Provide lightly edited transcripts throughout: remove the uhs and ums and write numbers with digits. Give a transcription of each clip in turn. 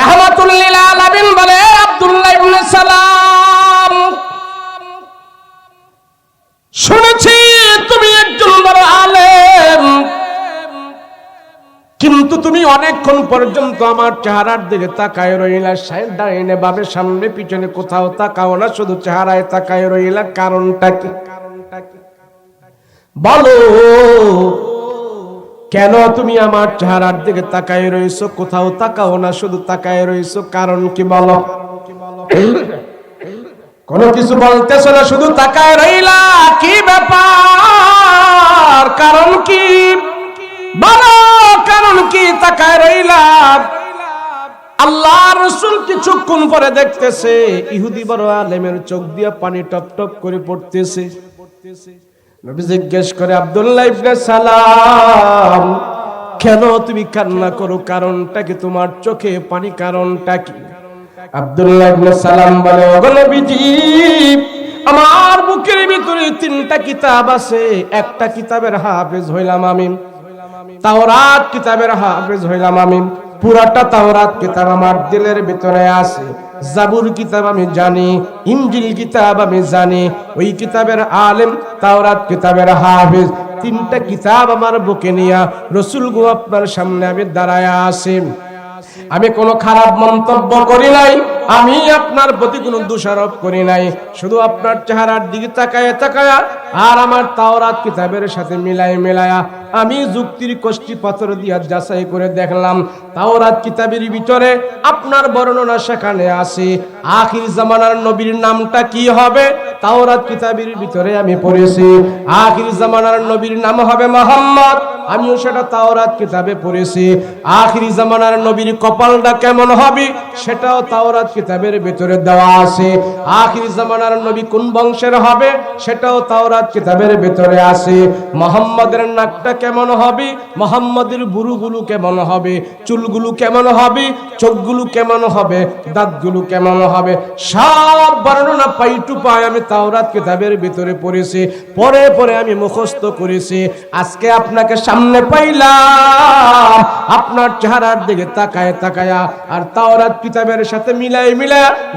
রাহমাতুল লিল আলামিন বলে আব্দুল্লাহ ইবনে সালাম, শুনেছি তুমি একজন বড় আলেম, কিন্তু তুমি অনেকক্ষণ পর্যন্ত আমার চেহারার দিকে তাকায় রইলা, ডাইনে বামে সামনে পিছনে কোথাও তাকাও না, শুধু চেহারায় তাকায় রইলা, কারণটা কি? বলো কেন তুমি আমার চেহারার দিকে তাকায় রইছো, কোথাও তাকাও না, শুধু তাকায় রইছো, কারণ কি বলো? কোনো কিছু বলতেছো না, শুধু তাকায় রইলা, কি ব্যাপার, কারণ কি বলো, কারণ কি তাকায় রইলা? আল্লাহ রাসূল কিছুক্ষণ পরে দেখতেছে ইহুদি বড় আলেমের চোখ দিয়ে পানি টপ টপ করে পড়তেছে। নবী জিজ্ঞেস করে, আব্দুল্লাহ ইবনে সালাম, কেন তুমি কান্না করো, কারণটা কি? তোমার চোখে পানি কারণটা কি? আব্দুল্লাহ ইবনে সালাম বলে, ওগো নবীজি, আমার বুকের ভিতরে তিনটা কিতাব আছে, একটা কিতাবের হাফেজ হইলাম আমি, তাওরাত কিতাবের হাফেজ হইলাম আমি, পুরাটা তাওরাত কিতাব আমার দিলের ভিতরে আছে, জাবুর কিতাব আমি জানি, ইনজিল কিতাব আমি জানি, ওই কিতাবের আলেম, তাওরাত কিতাবের হাফেজ, তিনটা কিতাব আমার বুকে নিয়া রাসূল গো আপনার সামনে আমি দাঁড়ায়া আছি। আমি কোনো খারাপ মন্তব্য করি নাই, আমি আপনার প্রতি কোনো দোষারোপ করি নাই, শুধু আপনার চেহারার দিকে তাকায়া তাকায়া আর আমার তাওরাত কিতাবের সাথে মিলায়া আমি যুক্তির কষ্টি পাথর দিয়া যাচাই করে দেখলাম, তাওরাত কিতাবের ভিতরে আপনার বর্ণনা সেখানে আছে আখির জামানার নবীর নামটা কি হবে, তাওরাত কিতাবের ভিতরে আমি পড়েছি আখির জামানার নবীর নাম হবে মুহাম্মদ, আমিও সেটা তাওরাত কিতাবে পড়েছি। আখির জামানার নবীর কপালটা কেমন হবে সেটাও তাওরাত কিতাবের ভিতরে দেওয়া আছে। আখির জামানার নবী কোন বংশের হবে সেটাও তাওরাত কিতাবের ভিতরে আছে। মুহাম্মদের নাকটা কেমন হবে, মুহাম্মদের বুরুগুলো কেমন হবে, চুলগুলো কেমন হবে, চোখগুলো কেমন হবে, দাঁতগুলো কেমন হবে, সব বর্ণনা পাই টু পাই আমি তাওরাত কিতাবের ভিতরে পড়েছি, পরে পরে আমি মুখস্থ করেছি। আজকে আপনাকে সামনে পাইলাম, আপনার চেহারার দিকে তাকায় তাকায়া আর তাওরাত কিতাবের সাথে মিলায়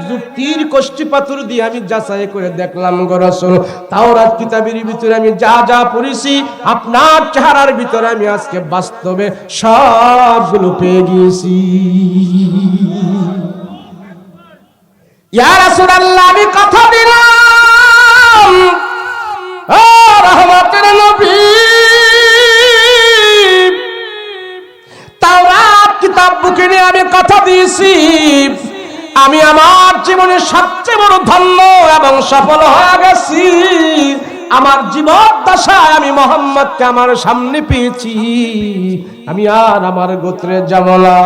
যুক্তির কষ্টি পাথর দিয়ে আমি যাচাই করে দেখলাম গো রাসূল, তাওরাত কিতাবের ভিতরে আমি যা যা পড়েছি আপনার চেহারার ভিতরে আমি আজকে বাস্তবে সবগুলো পেয়ে গিয়েছি। ইয়া রাসূলুল্লাহ, আমি কথা দিলাম, ও রহমতের নবী, তাওরাত কিতাব বুকে নিয়ে আমি কথা দিয়েছি, আমি আমার জীবনে সবচেয়ে বড় ধন্য এবং সফল হয়ে গেছি। আমার জীবন দশায় আমি মুহাম্মদকে আমার সামনে পেয়েছি, আমি আর আমার গোত্রে যাব না।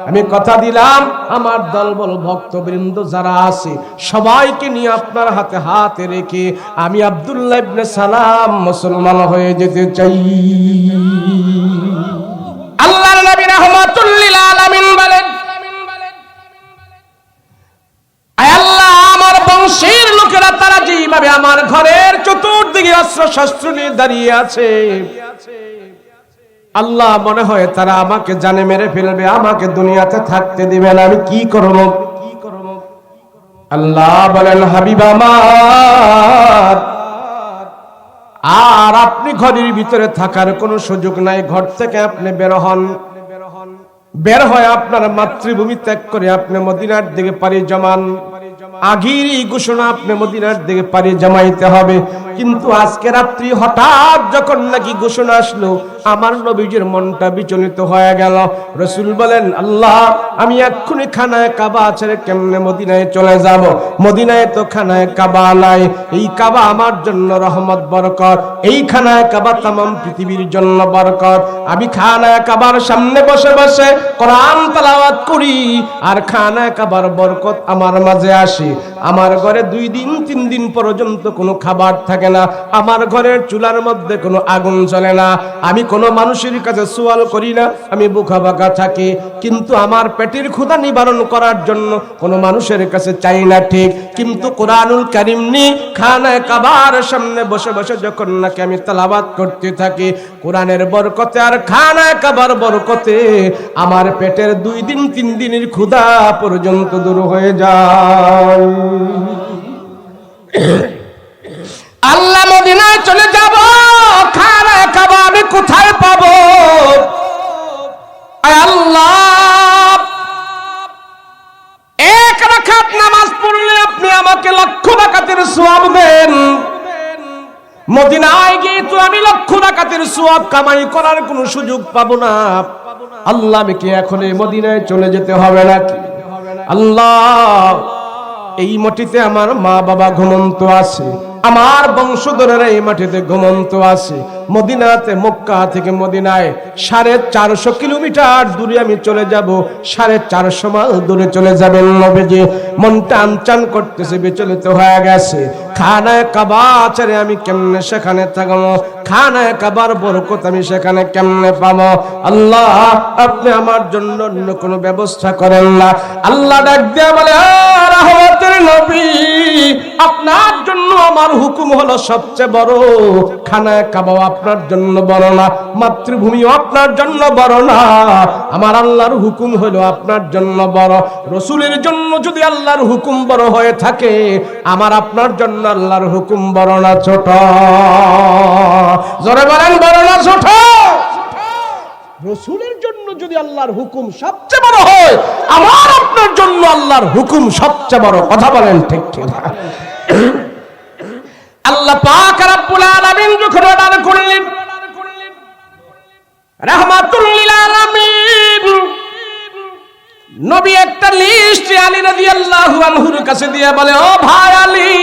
আমি কথা দিলাম, আমার দলবল ভক্তবৃন্দ যারা আছে সবাইকে নিয়ে আপনার হাতে হাতে রেখে আমি আব্দুল্লাহ ইবনে সালাম মুসলমান হয়ে যেতে চাই। আল্লাহর নবী রাহমাতুল লিল আলামিন বলেন, আয় আল্লাহ, আমার বংশের লোকেরা তারা যেভাবে আমার ঘরের চতুর্দিকে অস্ত্র শস্ত্র নিয়ে দাঁড়িয়ে আছে, আল্লাহ মনে হয় তারা আমাকে জানে মেরে ফেলবে, আমাকে দুনিয়াতে থাকতে দিবে না, আমি কি করব? আল্লাহ বলেন, হাবিব আমার, আর আপনি ঘরের ভিতরে থাকার কোনো সুযোগ নাই, ঘর থেকে আপনি বের হন, বের হয়ে আপনার মাতৃভূমি ত্যাগ করে আপনি মদিনার দিকে পাড়ি জমান। আগেরই ঘোষণা আপনি মদিনার দিকে পাড়ি জমাইতে হবে, কিন্তু আজকে রাত্রি হঠাৎ যখন নাকি ঘোষণা আসলো, আমার নবীজির মনটা বিচলিত হয়ে গেল। রাসূল বলেন, আল্লাহ, আমি এক্ষুনি খানায় কাবা ছেড়ে কেমনে মদিনায় চলে যাব? মদিনায় তো খানায় কাবা নাই, এই কাবা আমার জন্য রহমত বরকত, এই খানায় কাবা तमाम পৃথিবীর জন্য বরকত। আমি খানায় কাবার সামনে বসে বসে কোরআন তেলাওয়াত করি আর খানায় কাবার বরকত আমার মাঝে আসে। আমার ঘরে 2 দিন 3 দিন পর্যন্ত কোনো খাবার থাকে না, আমার ঘরের চুলার মধ্যে কোনো আগুন জ্বলে না, আমি কোনো মানুষের কাছে সওয়াল করি না, আমি বুকা বাঁকা থাকি, কিন্তু আমার পেটের ক্ষুধা নিবারণ করার জন্য কোনো মানুষের কাছে চাই না, ঠিক। কিন্তু কোরআনুল কারীম নি খানায় কাবার সামনে বসে বসে যখন নাকি আমি তেলাওয়াত করতে থাকি, কোরআনের বরকতে আর খানা কাবার বরকতে আমার পেটের 2 দিন 3 দিনের ক্ষুধা পর্যন্ত দূর হয়ে যায়। আল্লাহ মদিনায় চলে যাব, খানা কাবা আমি কোথায় পাবো? আল্লাহ, 1 রাকাত নামাজ পড়লে আপনি আমাকে লক্ষ রাকাতের সওয়াব দেন। মদিনায় গিয়ে তো আমি লক্ষ রাকাতের সওয়াব কামাই করার কোনো সুযোগ পাবো না। আল্লাহ, আমি কি এখন এই মদিনায় চলে যেতে হবে নাকি? আল্লাহ, এই মাটিতে আমার মা বাবা ঘুমন্ত আছে, আমার বংশধরেরা এই মাটিতে ঘুমন্ত আছে। মদিনাতে, মক্কা থেকে মদিনায় 450 কিলোমিটার দূরে আমি চলে যাব, 450 মাইল দূরে চলে যাবেন নবীজি। মনটা আনচান করতেছে, বিচলিত হয়ে গেছে। খানায় কাবা ছেড়ে আমি কেমনে সেখানে থাকবো? খানায় কাবার বরকত আমি সেখানে কেমনে পাবো? আল্লাহ, আপনি আমার জন্য অন্য কোনো ব্যবস্থা করেন না। আল্লাহ ডাক দিয়ে বলে, রহমতের নবী, আপনার জন্য আমার হুকুম হলো সবচেয়ে বড়। খানায় কাবা আপনার জন্য বড় না, মাতৃভূমিও আপনার জন্য বড় না। আমার আল্লাহর হুকুম হলো আপনার জন্য বড়। রসুলের জন্য যদি আল্লাহর হুকুম বড় হয়ে থাকে, আমার আপনার জন্য আল্লাহর হুকুম বড় না ছোট? জোরে বলেন, বড় না ছোট? রসুলের জন্য যদি আল্লাহর হুকুম সবচেয়ে বড় হয়, আমার আপনার জন্য আল্লাহর হুকুম সবচেয়ে বড়। কথা বলেন ঠিক ঠিক? আল্লাহ পাক রব্বুল আলামিন যখন অর্ডার করলেন রাহমাতুল লিল আলামিন, নবী একটা লিস্ট আলী রাদিয়াল্লাহু আনহুর কাছে দিয়ে বলে, ও ভাই আলী,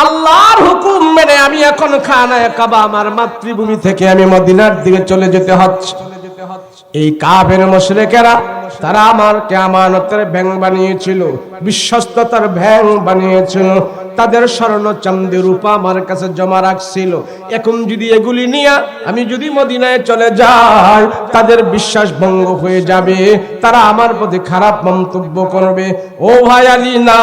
আল্লাহর হুকুম মেনে আমি এখন খানায় কাবা আমার মাতৃভূমি থেকে আমি মদিনার দিকে চলে যেতে হচ্ছে। এই কাফের মুশরিকেরা তারা আমাকে আমানতের ব্যাংক বানিয়েছিল, বিশ্বস্ততার ব্যাংক বানিয়েছিল। তাদের স্বর্ণ চাঁদি রূপা আমার কাছে জমা রাখছিল। এখন যদি এগুলি নিয়ে আমি যদি মদিনায় চলে যাই, তাদের বিশ্বাস ভঙ্গ হয়ে যাবে, তারা আমার প্রতি খারাপ মন্তব্য করবে। ও ভাই আলী, না,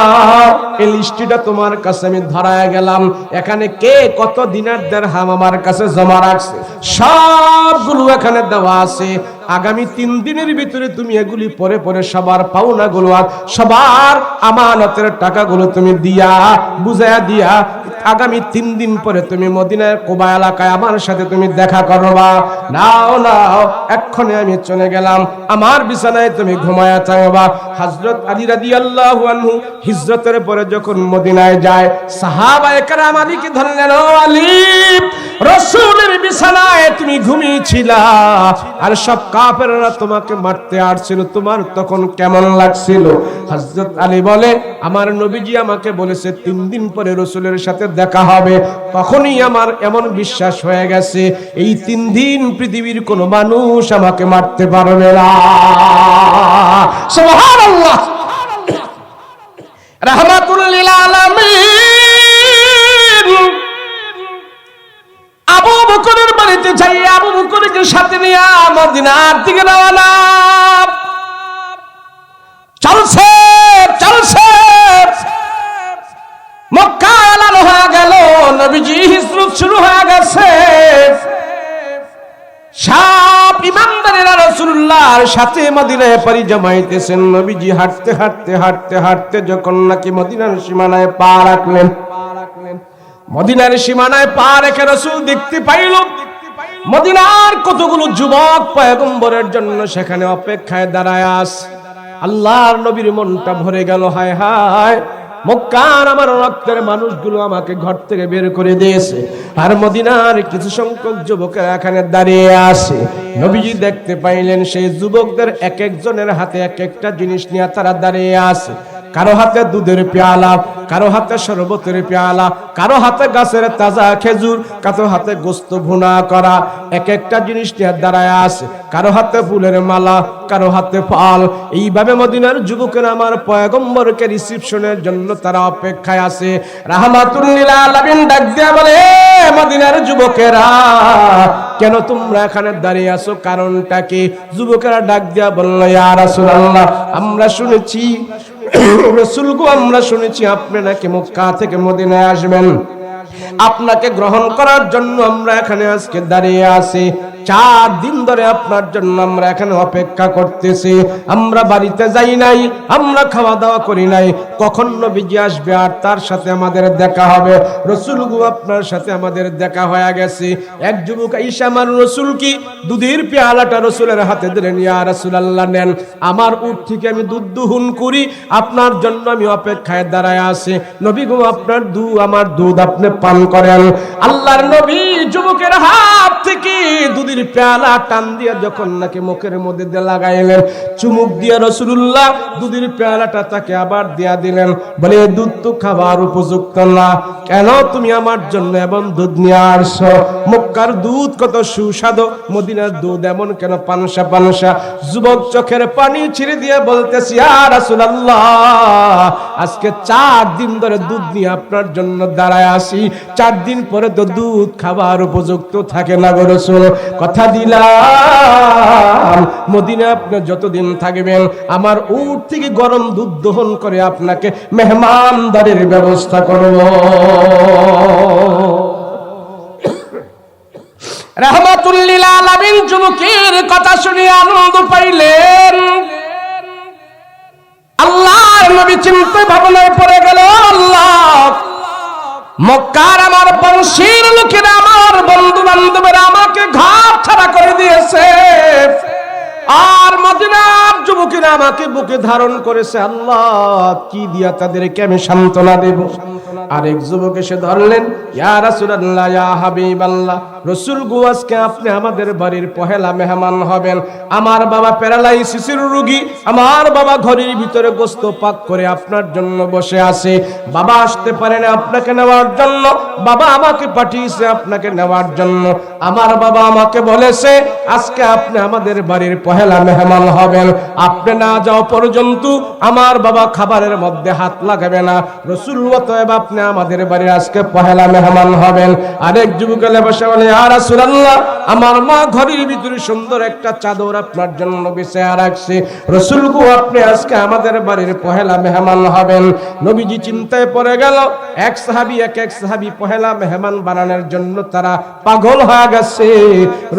এই লিস্টটা তোমার কাছে আমি ধরায় গেলাম। এখানে কে কত দিনার দিরহাম আমার কাছে জমা রাখছে সবগুলো এখানে দেওয়া আছে। আগামী 3 দিনের ভিতরে তুমি এগুলি পরে পরে সবার পাওনাগুলো আর সবার আমানতের টাকাগুলো তুমি দিয়া বুঝায়া দিয়া আগামী 3 দিন পরে তুমি মদিনার কুবা এলাকায় আমার সাথে তুমি দেখা করবা। নাও নাও, এক্ষুনি আমি চলে গেলাম, আমার বিছানায় তুমি ঘুমায়া থাকবা। হযরত আলী রাদিয়াল্লাহু আনহু হিজরতের পরে যখন মদিনায় যায়, সাহাবায়ে কেরাম আলীকে ধরলেন, ও আলী, রাসূলের বিছানায় তুমি ঘুমিয়েছিলা আর সব কাফেররা তোমাকে মারতে আসছিল, তোমার তখন কেমন লাগছিল? হযরত আলী বলে, আমার নবীজি আমাকে বলেছে 3 দিন পরে রাসূলের সাথে দেখা হবে। তখনই আমার এমন বিশ্বাস হয়ে গেছে, এই 3 দিন পৃথিবীর কোনো মানুষ আমাকে মারতে পারবে না। সুবহানাল্লাহ। রাহমাতুল লিল আলামিন আবু বকরের বাড়িতে যাই, আবু বকরকে সাথে নিয়ে মদিনার দিকে রওনা। চলছে চলছে, মক্কা এলান হয়ে গেল, নবীজি হিজরত শুরু হয়ে গেছে। সব ইমানদারেরা রাসূলুল্লাহর সাথে মদিনায় পাড়ি জমাইতেছেন। নবীজি হাঁটতে হাঁটতে হাঁটতে হাঁটতে যখন নাকি মদিনার সীমানায় পা রাখলেন, মদিনার সীমানায় পা রেখে রাসূল দেখতে পাইল মদিনার কতগুলো যুবক পয়গম্বরের জন্য সেখানে অপেক্ষায় দাঁড়ায় আছে। আল্লাহর নবীর মনটা ভরে গেল, হায় হায়, মক্কার আমার রক্তের মানুষগুলো আমাকে ঘর থেকে বের করে দিয়েছে, আর মদিনার কিছু সংখ্যক যুবকেরা এখানে দাঁড়িয়ে আছে। নবীজি দেখতে পাইলেন সেই যুবকদের এক একজনের হাতে এক একটা জিনিস নিয়ে তারা দাঁড়িয়ে আছে। কারো হাতে দুধের পেয়ালা, কারো হাতে শরবতের পেয়ালা, কারো হাতে গাছের তাজা খেজুর, কারো হাতে গোস্ত ভুনা করা, এক একটা জিনিস নিয়ে দাঁড়ায় আছে। কারো হাতে ফুলের মালা, কারো হাতে ফল। এইভাবে মদিনার যুবকেরা আমার পয়গম্বরকে রিসিপশনের জন্য তারা অপেক্ষায় আছে। রাহমাতুল লিল আলামিন ডাক দিয়া বলে, মদিনার যুবকেরা, কেন তোমরা এখানে দাঁড়িয়ে আছো? কারণটা কি? যুবকেরা ডাক দিয়া বলল, ইয়া রাসূলুল্লাহ, আমরা শুনেছি রাসূল গো, আমরা শুনেছি আপনি নাকি মক্কা থেকে মদিনায় আসবেন। আপনাকে গ্রহণ করার জন্য আমরা এখানে আজকে দাঁড়িয়ে আছি। 4 দিন ধরে আপনার জন্য আমরা এখানে অপেক্ষা করতেছি। আমরা বাড়িতে যাই নাই, আমরা খাওয়া দাওয়া করি নাই। কখন নবীজি আসবে আর তার সাথে আমাদের দেখা হবে। রাসূল গো, আপনার সাথে আমাদের দেখা হয়ে গেছে। এক যুবক আইসা আমার রাসূল কি দুধের পেয়ালাটা রাসূলের হাতে দিলেন। ইয়া রাসূলুল্লাহ, নেন, আমার উট থেকে আমি দুধ দহন করি, আপনার জন্য আমি অপেক্ষায় দাঁড়ায় আছি। নবী গো, আপনার দুধ আমার দুধ আপনি পান করেন। আল্লাহর নবী যুবকের হাত থেকে দুধের পেয়ালা টান দিয়ে যখন নাকি মুখের মধ্যে দিয়ে লাগাইলেন, চুমুক দিয়ে রাসূলুল্লাহ দুধের পেয়ালাটা তাকে আবার দিয়া দিলেন। বলে, দুধ তো খাবার উপযুক্ত না, কেন তুমি আমার জন্য এমন দুধ নিয়ে আসছো? মক্কার দুধ কত সুস্বাদু, মদিনার দুধ এমন কেন পানসা পানসা? যুবক চোখের পানি ছিঁড়ে দিয়ে বলতেছি, ইয়া রাসূলুল্লাহ, আজকে 4 দিন ধরে দুধ নিয়ে আপনার জন্য দাঁড়ায় আসি। 4 দিন পরে তো দুধ খাবার উপযুক্ত থাকে না গো রাসূল। কথা দিলাম, মদিনা আপনি যতদিন থাকবেন আমার উট থেকে গরম দুধ দহন করে আপনাকে মেহমানদারির ব্যবস্থা করব। রাহমাতুল লিল আলামিন যুবকের কথা শুনে আনন্দ পাইলেন। আল্লাহর নবী চিন্তা ভাবনায় পড়ে গেল, আল্লাহ, মক্কার আমার বংশের লোকেরা, আমার বন্ধু বান্ধবেরা আমাকে ঘাট ছাড়া করে দিয়েছে, আর মদিনার যুবকেরা আমাকে বুকে ধারণ করেছে। আল্লাহ, কি দিয়া তাদেরকে আমি সান্ত্বনা দেব? আরেক যুবক এসে ধরলেন, ইয়া রাসূলুল্লাহ, ইয়া হাবিবাল্লাহ, রাসূল গো, আজকে আপনি আমাদের বাড়ির পহেলা মেহমান হবেন। আমার বাবা প্যারালাইসিসের রোগী, আমার বাবা ঘরের ভিতরে গোশত পাক করে আপনার জন্য বসে আছে। বাবা আসতে পারে না আপনাকে নেওয়ার জন্য, বাবা আমাকে পাঠিয়েছে আপনাকে নেওয়ার জন্য। আমার বাবা আমাকে বলেছে আজকে আপনি আমাদের বাড়ির পহেলা মেহমান হবেন, আপনি না যাওয়া পর্যন্ত আমার বাবা খাবারের মধ্যে হাত লাগাবে না। রাসূল, অতএব আপনি আমাদের বাড়ির আজকে পহেলা মেহমান হবেন। আরেক যুবক বসে বলে, ইয়া রাসূলুল্লাহ, আমার মা ঘরের ভিতরে সুন্দর একটা চাদর আপনার জন্য বিছায়া রাখছে। রাসূল গো, আপনি আজকে আমাদের বাড়ির পহেলা মেহমান হবেন। নবীজি চিন্তায় পড়ে গেল। এক সাহাবী এক সাহাবী পহেলা মেহমান বানানোর জন্য তারা পাগল হয়ে গেছে।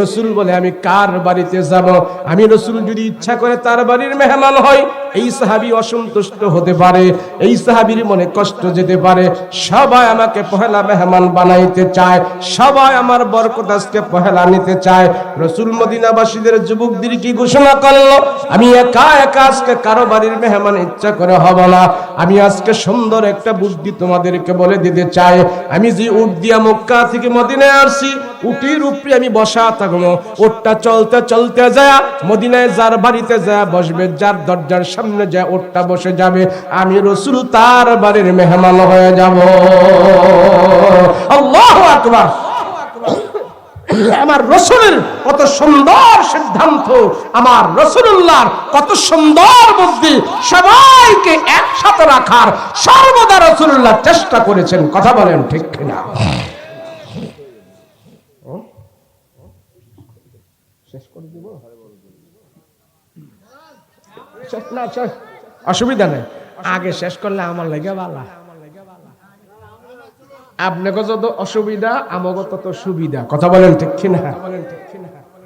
রাসূল বলে, আমি কার বাড়িতে যাব? আমি রাসূল যদি ইচ্ছা করে তার বাড়ির মেহমান হয়, এই সাহাবী অসন্তুষ্ট হতে পারে, এই সাহাবীর মনে কষ্ট যেতে পারে। সবাই আমাকে পহেলা মেহমান বানাইতে চায়, সবাই আমার বরকত আজকে পহেলা নিতে চায়। রাসূল মদিনাবাসীদের যুবকদের কি ঘোষণা করলো, আমি একা একা আজকে কারো বাড়ির মেহমান ইচ্ছা করে হব না। আমি আজকে সুন্দর একটা বুদ্ধি তোমাদেরকে বলে দিতে চাই। আমি যে উট দিয়া মক্কা থেকে মদিনায় আসছি, উটির উপরে আমি বসা থাকবো। উটটা চলতে চলতে যায় মদিনায় যার বাড়িতে যায় বসবে, যার দরজার সামনে যায় উটটা বসে যাবে, আমি রাসূল তার বাড়ির মেহমান হয়ে যাব। আল্লাহু আকবার। আমার রাসূলের কত সুন্দর সিদ্ধান্ত, আমার রাসূলুল্লাহর কত সুন্দর বুদ্ধি, সবাইকে একসাথে রাখার সর্বদা রাসূলুল্লাহ চেষ্টা করেছেন। কথা বলেন ঠিক কিনা? শেষ করে দিব, অসুবিধা নেই, আগে শেষ করলে আমার লেগে ভালো। আপনাকে যত অসুবিধা আমাকে তত সুবিধা। কথা বলেন ঠিক কিনা?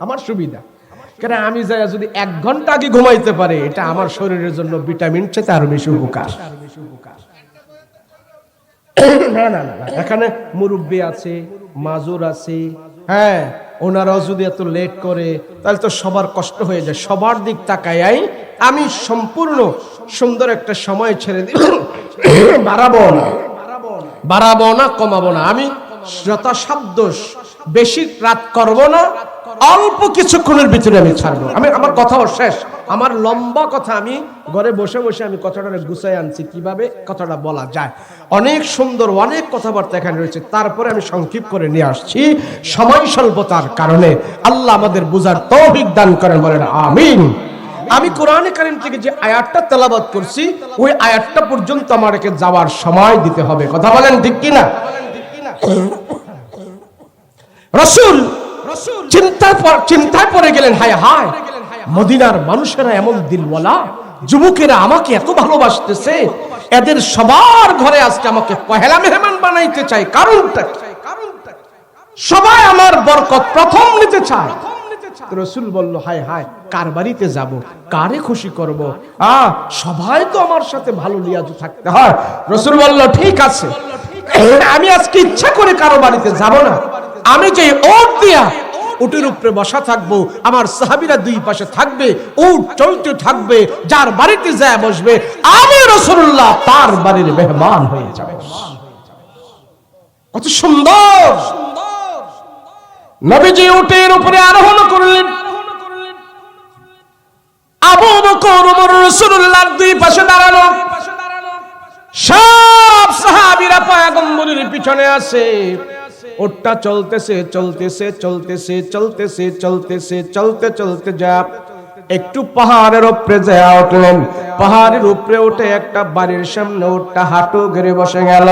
আমার সুবিধা কেন, আমি যাই যদি 1 ঘন্টা আগে ঘুমাইতে পারে, এটা আমার শরীরের জন্য ভিটামিন চেয়ে আরো বেশি উপকার। না না না, এখানে মুরব্বী আছে, মাজুর আছে, হ্যাঁ, ওনারাও যদি এত লেট করে তাহলে তো সবার কষ্ট হয়ে যায়। সবার দিক তাকাই আমি সম্পূর্ণ সুন্দর একটা সময় ছেড়ে দিব, বাড়াবো না কমাবো না। আমি যথাসাধ্য বেশি রাত করব না, অল্প কিছুক্ষণের ভিতরে আমি ছাড়বো। আমার কথাও শেষ, আমার লম্বা কথা আমি ঘরে বসে বসে আমি কথাটা গুছাই আনছি কিভাবে কথাটা বলা যায়। অনেক সুন্দর অনেক কথাবার্তা এখানে রয়েছে, তারপরে আমি সংক্ষিপ্ত করে নিয়ে আসছি সময় স্বল্পতার কারণে। আল্লাহ আমাদের বুঝার তৌফিক দান করেন, বলেন আমিন। আমি কোরআনে কারীম থেকে যে আয়াতটা তেলাওয়াত করছি, ওই আয়াতটা পর্যন্ত আমাকে যাওয়ার সময় দিতে হবে। কথা বলেন ঠিক কিনা? রাসূল চিন্তায় পড়ে গেলেন, হায় হায়, মদিনার মানুষেরা এমন দিলওয়ালা, যুবকেরা আমাকে এত ভালোবাসতেছে, এদের সবার ঘরে আজকে আমাকে পহেলা মেহমান বানাইতে চাই, কারণটা কি? সবাই আমার বরকত প্রথম নিতে চায়। রাসূল বলল, হায় হায়, কার বাড়িতে যাব, কারে খুশি করব? সবাই তো আমার সাথে ভালো লিয়াজু থাকতে হয়। রাসূল বলল, ঠিক আছে, আমি আজকে ইচ্ছা করে কারো বাড়িতে যাব না। আমি যে ওট দিয়া উটের উপরে বসা থাকবো, আমার সাহাবীরা দুই পাশে থাকবে, উট চলতে থাকবে, যার বাড়িতে যায় বসবে, আমি রাসূলুল্লাহ তার বাড়ির মেহমান হয়ে যাব। কত সুন্দর! নবীজি উটের উপরে আরোহণ করলেন। আবু বকর ওমর রাসূলুল্লাহর দুই পাশে দাঁড়ানো, সব সাহাবীরা পয়গম্বরের পিছনে আছে। উটটা চলতেছে চলতেছে চলতেছে চলতেছে চলতেছে চলতে চলতে যা একটু পাহাড়ের উপরে যায় উঠলেন। পাহাড়ের উপরে উঠে একটা বাড়ির সামনে উটটা হাঁটু গেড়ে বসে গেল।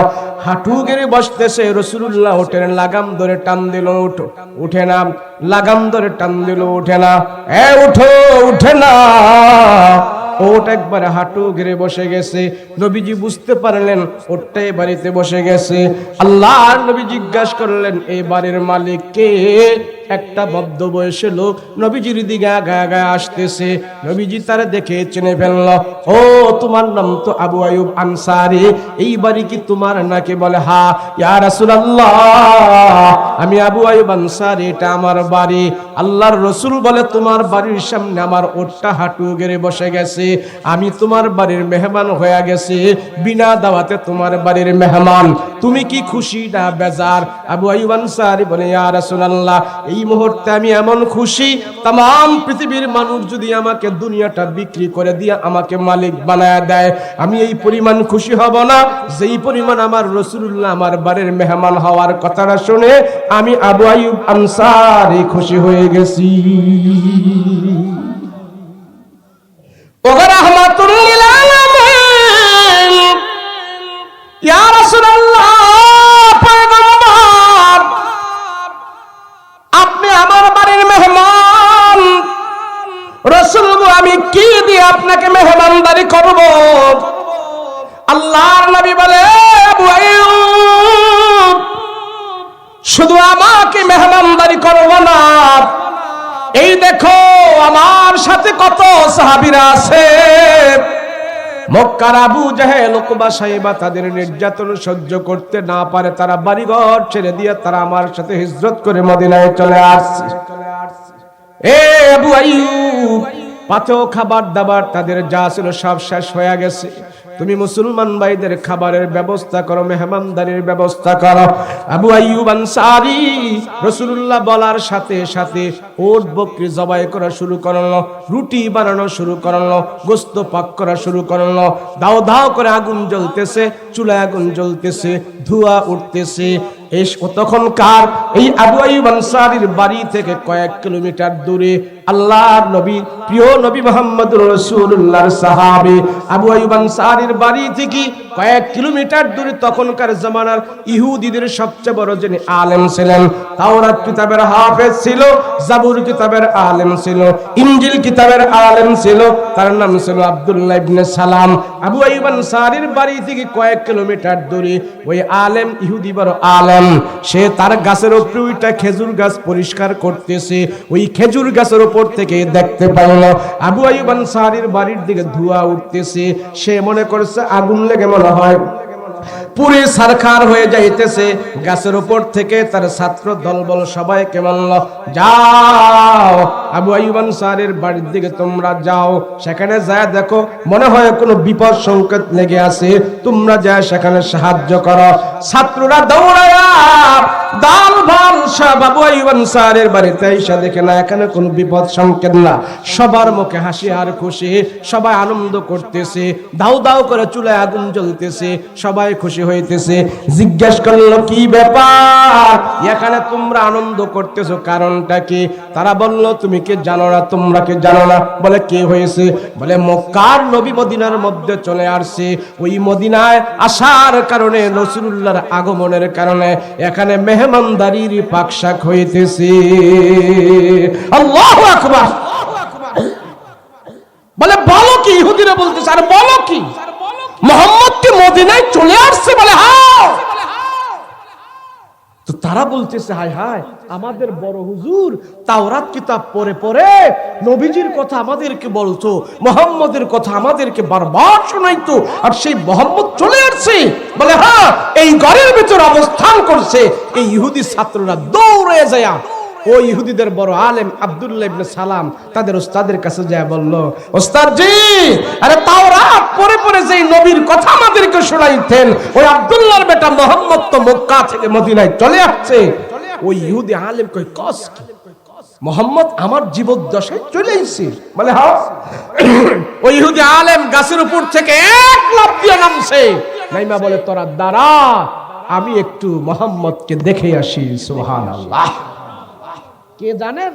হাঁটু গেড়ে বসতেছে, রাসূলুল্লাহ উঠেন লাগাম ধরে টান দিল, উঠো, উঠে না। লাগাম ধরে টান দিল, উঠে না। উঠো, উঠে না। ওট একবারে হাঁটু ঘিরে বসে গেছে। নবীজি বুঝতে পারলেন ওটাই বাড়িতে বসে গেছে। আল্লাহর নবী জিজ্ঞাসা করলেন, এই বাড়ির মালিক কে? একটা বদ্ধ বয়সী লোক নবীজির দিকে আগায় আসতেছে। নবীজি তারে দেখে চিনে ফেলল। ও, তোমার নাম তো আবু আইয়ুব আনসারী, এই বাড়ি কি তোমার নাকি? বলে, হ্যাঁ ইয়া রাসূলুল্লাহ, আমি আবু আইয়ুব আনসারী, এটা আমার বাড়ি। আল্লাহর রাসূল বলে, তোমার বাড়ির সামনে আমার ওটটা হাঁটু গেড়ে বসে গেছে, আমি তোমার বাড়ির মেহমান হয়ে গেছি, বিনা দাওয়াতে তোমার বাড়ির মেহমান। তুমি কি খুশি না বেজার? আবু আইয়ুব আনসারী বলে, ইয়া রাসূলুল্লাহ, এই মুহূর্তে আমি এমন খুশি, तमाम পৃথিবীর মানুষ যদি আমাকে দুনিয়াটা বিক্রি করে দিয়ে আমাকে মালিক বানায় দেয়, আমি এই পরিমাণ খুশি হব না যেই পরিমাণ আমার রাসূলুল্লাহ আমার বাড়ির মেহমান হওয়ার কথাটা শুনে আমি আবু আইয়ুব আনসারী খুশি হয়ে গেছি। ওগো রাহমাতুল লিল আলামিন, ইয়া রাসূলুল্লাহ, পয়গম্বর, আপনি আমার বাড়ির মেহমান। রাসূল গো, আমি কি দিয়ে আপনাকে মেহমানদারি করব? আল্লাহর নবী বলে, আবু আইয়ুব, শুধু আমাকে মেহমানদারি করব না, এই দেখো আমার সাথে কত সাহাবীরা আছে। মক্কার আবু জাহেল, উকবা, সাইবা তাদের নির্যাতন সহ্য করতে না পারে তারা বাড়িঘর ছেড়ে দিয়ে তারা আমার সাথে হিজরত করে মদিনায় চলে আসছে। এ আবু আইয়ুব, পাতেও খাবার দাবার তাদের যা ছিল সব শেষ হয়ে গেছে, তুমি মুসলমান ভাইদের খাবারের ব্যবস্থা করো, মেহমানদারির ব্যবস্থা করো। আবু আইয়ুব আনসারী রাসূলুল্লাহ বলার সাথে সাথে ওট বকরি জবাই করা শুরু করলো, রুটি বানানো শুরু করলো, গোশত পাক করা শুরু করলো। দাও দাও করে আগুন জ্বলতেছে, চুলায় আগুন জ্বলতেছে, ধোঁয়া উঠতেছে। তখনকার এই আবু আইয়ুব আনসারীর বাড়ি থেকে কয়েক কিলোমিটার দূরে আল্লাহর নবী, প্রিয় নবী মুহাম্মদুর রাসূলুল্লাহর সাহাবী আবু আইয়ুব আনসারীর বাড়ি থেকে কয়েক কিলোমিটার দূরে তখনকার জামানার ইহুদিদের সবচেয়ে বড় যিনি আলেম ছিলেন, তাওরাত কিতাবের হাফেজ ছিল, জাবুর কিতাবের আলেম ছিল, ইনজিল কিতাবের আলেম ছিল, তার নাম ছিল আব্দুল্লাহ ইবনে সালাম। আবু আইয়ুব আনসারীর বাড়ি থেকে কয়েক কিলোমিটার দূরে ওই আলেম, ইহুদি বড় আলেম, সে তার গাছের উপরে ওইটা খেজুর গাছ পরিষ্কার করতেছে। ওই খেজুর গাছের উপর থেকে দেখতে পাইল আবু আইয়ুব আনসারীর বাড়ির দিকে ধোঁয়া উঠতেছে। সে মনে করছে আগুন লেগে মনে হয় পুরে সারখার হয়ে যাইতেছে। গাছের উপর থেকে তার ছাত্র দলবল সবাইকে বলল, যাও আবু আইয়ুব আনসারীর বাড়ির দিকে তোমরা যাও, সেখানে যায় দেখো মনে হয় কোনো বিপদ সংকেত লেগে আছে, তোমরা যায় সেখানে সাহায্য করো। ছাত্ররা দৌড়ায়া দাল ভাল সব আবু আইয়ুব আনসারীর বাড়িতে এসে দেখে না এখানে কোনো বিপদ সংকেত না, সবার মুখে হাসি আর খুশি, সবাই আনন্দ করতেছে, দাউ দাউ করে চুলায় আগুন জ্বলতেছে, সবাই খুশি হইতেছে। জিজ্ঞাসা করলো, কি ব্যাপার, এখানে তোমরা আনন্দ করতেছো, কারণটা কি? তারা বলল, তুমি কি জানো না, তোমরা কি জানো না? বলে, কি হয়েছে? বলে, মক্কার নবী মদিনার মধ্যে চলে আসছে, ওই মদিনায় আসার কারণে, রাসূলুল্লাহর আগমনের কারণে এখানে মেহমানদারির পাকশাক হইতেছে। আল্লাহু আকবার। বলে, বলো কি? ইহুদিরা বলতেছে, আর বলো কি, মুহাম্মদ কি মদিনায় চলে আসছে? বলে, হ্যাঁ। তো তারা বলতেছে হায় হায়, আমাদের বড় হুজুর তাওরাত কিতাব পড়ে পড়ে নবীজির কথা আমাদেরকে বলতো, মুহাম্মদের কথা আমাদেরকে বারবার শোনাইতো, আর সেই মুহাম্মদ চলে আসছে। বলে হ্যাঁ, এই ঘরের ভিতর অবস্থান করছে। এই ইহুদি ছাত্ররা দৌড়ে যায় ওই ইহুদিদের বড় আলেম আব্দুল্লাহ ইবনে সালাম তাদের ওস্তাদের কাছে যায়, বলল ওস্তাদ জি, আরে তাওরাত পড়ে পড়ে যেই নবীর কথা আমাদেরকে শোনাইতেন, ওই আব্দুল্লাহর বেটা মুহাম্মদ তো মক্কা থেকে মদিনায় চলে আসছে। ওই ইহুদি আলেম কই কস কি, মুহাম্মদ আমার জীবদ্দশায় চলে এসেছে? বলে হ্যাঁ। ওই ইহুদি আলেম গাছের উপর থেকে এক লাফ দিয়ে নামছে, নাইমা বলে তোরা দাঁড়া, আমি একটু মুহাম্মদকে দেখে আসি। সুবহানাল্লাহ। কে জানেন?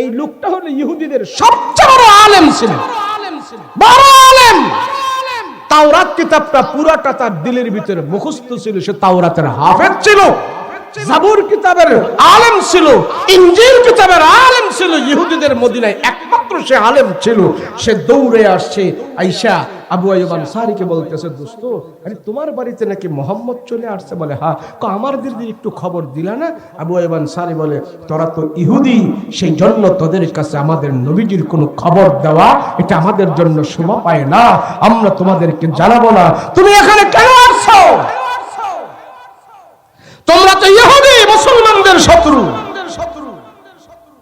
এই লোকটা হলো ইহুদিদের সবচেয়ে বড় আলেম ছিলেন, বড় আলেম। তাওরাত কিতাবটা পুরাটা তার দিলের ভিতরে মুখস্থ ছিল, সে তাওরাতের হাফেজ ছিল, জাবুর কিতাবের আলেম ছিল, ইনজিল কিতাবের আলেম ছিল। ইহুদিদের মদিনায় একমাত্র সে আলেম ছিল। সে দৌড়ে আসছে, আয়েশা আবু আইয়ুব আনসারীকে বলতেছে, দোস্ত আরে তোমার বাড়িতে নাকি মুহাম্মদ চলে আসছে? বলে হ্যাঁ। আমাদের একটু খবর দিলা না? আবু আইয়ুব আনসারী বলে, তোরা তো ইহুদি, সেই জন্য তোদের কাছে আমাদের নবীজির কোনো খবর দেওয়া এটা আমাদের জন্য শোভা পায় না, আমরা তোমাদেরকে জানাবো না। তুমি এখানে কেন আসছো? তোমরা তো ইহুদি, মুসলমানদের শত্রু,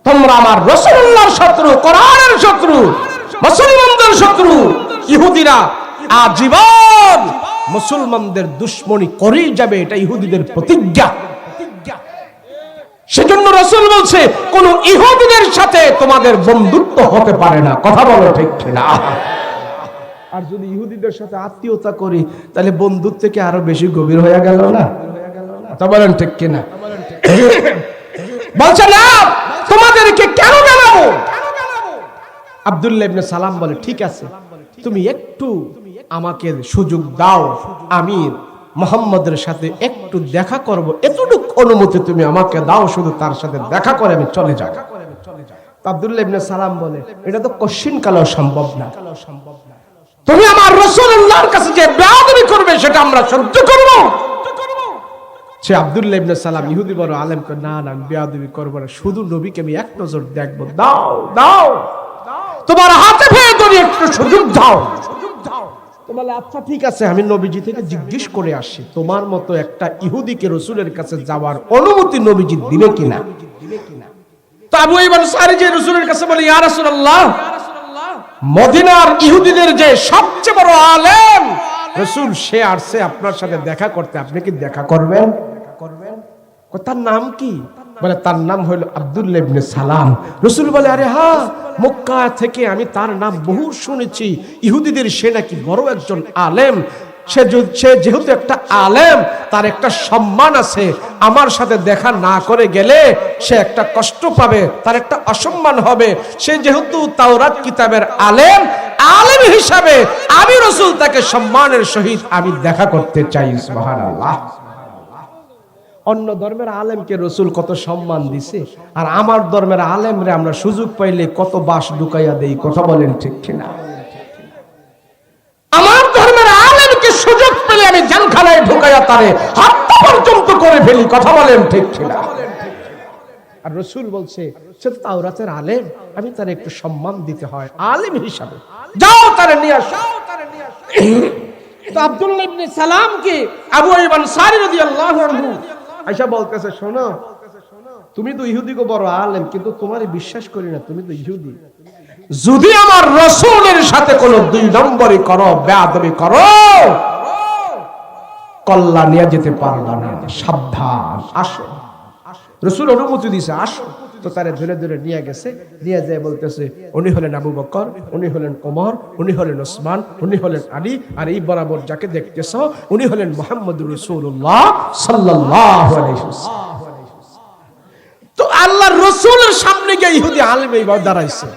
তোমরা আমার রাসূলুল্লাহর শত্রু, কোরআনের শত্রু, মুসলমানদের শত্রু। ইহুদিরা আজীবন মুসলমানদের দুশমনি করেই যাবে, এটা ইহুদিদের প্রতিজ্ঞা। সেজন্য রাসূল বলছে কোন ইহুদিদের সাথে তোমাদের বন্ধুত্ব হতে পারে না। কথা বলো ঠিক কিনা? আর যদি ইহুদিদের সাথে আত্মীয়তা করি, তাহলে বন্ধুত্ব থেকে আরো বেশি গভীর হয়ে গেল না? কথা বলেন ঠিক কিনা? বলছে না, তোমাদেরকে কেন জানাবো? আব্দুল্লাহ ইবনে সালাম বলে, ঠিক আছে, তুমি একটু আমাকে সুযোগ দাও, আমি মুহাম্মদের সাথে একটু দেখা করব, এতটুকু অনুমতি তুমি আমাকে দাও, শুধু তার সাথে দেখা করে আমি চলে যাব। আব্দুল্লাহ ইবনে সালাম বলে, এটা তো কশিন কালেও সম্ভব না। তুমি আমার রাসূলুল্লাহর কাছে যে বেয়াদবি করবে সেটা আমরা সহ্য করব? সে আব্দুল্লাহ ইবনে সালাম ইহুদি বড় আলেম কয়, না না, আমি বেয়াদবি করব না, শুধু নবীকে আমি এক নজর দেখব, দাও দাও, তোমার হাতে পেয়ে তুমি একটু সুযোগ দাও। বলে আচ্ছা ঠিক আছে, আমি নবীজি থেকে জিজ্ঞেস করে আসি, তোমার মতো একটা ইহুদিকে রাসূলের কাছে যাওয়ার অনুমতি নবীজি দিবে কিনা। তো আবু আইয়ুব আনসারী যে রাসূলের কাছে বলে, ইয়া রাসূলুল্লাহ, মদিনার ইহুদিদের যে সবচেয়ে বড় আলেম রাসূল, সে আসছে আপনার সাথে দেখা করতে, আপনি কি দেখা করবেন? তার নাম কি? বলে তার নাম হলো আব্দুল্লাহ ইবনে সালাম। রাসূল বলে, আরে হ্যাঁ, মক্কা থেকে আমি তার নাম বহু শুনেছি, ইহুদিদের সে নাকি বড় একজন আলেম। সে যেহেতু একটা আলেম, তার একটা সম্মান আছে, আমার সাথে দেখা না করে গেলে সে একটা কষ্ট পাবে, তার একটা অসম্মান হবে। সে যেহেতু তাওরাত কিতাবের আলেম, আলেম হিসাবে আমি রাসূল তাকে সম্মানের সহিত আমি দেখা করতে চাই। সুবহানাল্লাহ। অন্য ধর্মের আলেমকে রাসূল কত সম্মান দিছে, আর আমার ধর্মের আলেমরে আমরা সুযোগ পাইলে কত বাস ঢুকাইয়া দেই। কথা বলেন ঠিক কিনা? আমার ধর্মের আলেমকে সুযোগ পেলে আমি জানখানায় ঢুকাইয়া তারে হত্যা পর্যন্ত করে ফেলি। কথা বলেন ঠিক কিনা? আর রাসূল বলছে সে তাওরাতের আলেম, আমি তার একটু সম্মান দিতে হয় আলেম হিসাবে, যাও তারে নিয়ে আসো। তো আব্দুল্লাহ ইবনে সালামকে আবু আইয়ুব আনসারী রাদিয়াল্লাহু আনহু আয়েশা বলতেছে, শোনো, তুমি তো ইহুদি গো বড় আলেম, কিন্তু তোমারই বিশ্বাস করি না, তুমি তো ইহুদি। যদি আমার রাসূলের সাথে কোনো দুই নম্বরই করো, বেয়াদবি করো, কল্লা নিয়ে যেতে পারবা না, সাবধান, আসো। রাসূল অনুমতি দিয়েছে, আসো। তো তারে ধরে ধরে নিয়ে গেছে, নিয়ে যায় বলতেছে, উনি হলেন আবু বকর, উনি হলেন ওমর, উনি হলেন ওসমান, উনি হলেন আলী, আর এই বরাবর যাকে দেখতেছো উনি হলেন মুহাম্মদুর রাসূলুল্লাহ সাল্লাল্লাহু আলাইহি ওয়াসাল্লাম। তো আল্লাহর রাসূলের সামনে গিয়ে ইহুদি আলেম এইভাবে দাঁড়াইছে।